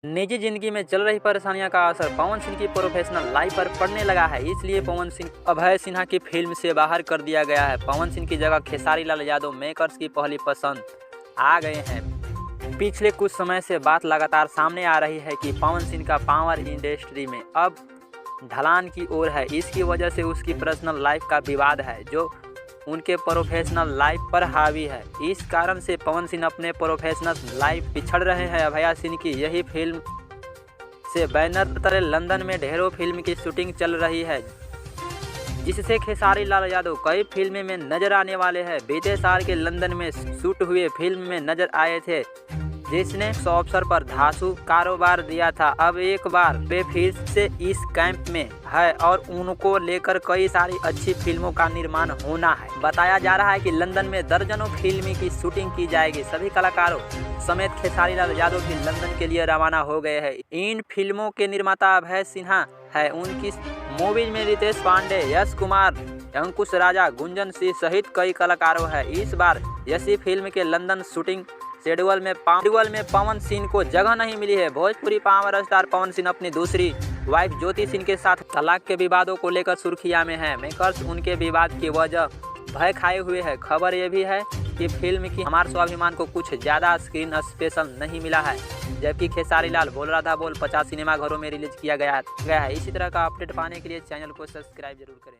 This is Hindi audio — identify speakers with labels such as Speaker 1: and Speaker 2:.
Speaker 1: निजी जिंदगी में चल रही परेशानियों का असर पवन सिंह की प्रोफेशनल लाइफ पर पड़ने लगा है। इसलिए पवन सिंह अभय सिन्हा की फिल्म से बाहर कर दिया गया है। पवन सिंह की जगह खेसारी लाल यादव मेकर्स की पहली पसंद आ गए हैं। पिछले कुछ समय से बात लगातार सामने आ रही है कि पवन सिंह का पावर इंडस्ट्री में अब ढलान की ओर है। इसकी वजह से उसकी पर्सनल लाइफ का विवाद है जो उनके प्रोफेशनल लाइफ पर हावी है। इस कारण से पवन सिंह अपने प्रोफेशनल लाइफ पिछड़ रहे हैं। अभय सिंह की यही फिल्म से बैनर तले लंदन में ढेरों फिल्म की शूटिंग चल रही है, जिससे खेसारी लाल यादव कई फिल्में में नजर आने वाले हैं। बीते साल के लंदन में शूट हुए फिल्म में नजर आए थे, जिसने उस अवसर पर धांसू कारोबार दिया था। अब एक बार वे फिर से इस कैंप में है और उनको लेकर कई सारी अच्छी फिल्मों का निर्माण होना है। बताया जा रहा है कि लंदन में दर्जनों फिल्म की शूटिंग की जाएगी। सभी कलाकारों समेत खेसारी लाल यादव भी लंदन के लिए रवाना हो गए हैं। इन फिल्मों के निर्माता अभय सिन्हा है। उनकी मूवीज में रितेश पांडे, यश कुमार, अंकुश राजा, गुंजन सिंह सहित कई कलाकारों हैं। इस बार यशी फिल्म के लंदन शूटिंग शेड्यूल में पवन सिंह को जगह नहीं मिली है। भोजपुरी पावर स्टार पवन सिंह अपनी दूसरी वाइफ ज्योति सिंह के साथ तलाक के विवादों को लेकर सुर्खियां में है। मेकर्स उनके विवाद की वजह भय खाए हुए है। खबर ये भी है कि फिल्म की हमार स्वाभिमान को कुछ ज़्यादा स्क्रीन स्पेशल नहीं मिला है, जबकि खेसारी लाल बोल रहा था बोल 50 सिनेमा घरों में रिलीज किया गया है। इसी तरह का अपडेट पाने के लिए चैनल को सब्सक्राइब जरूर करें।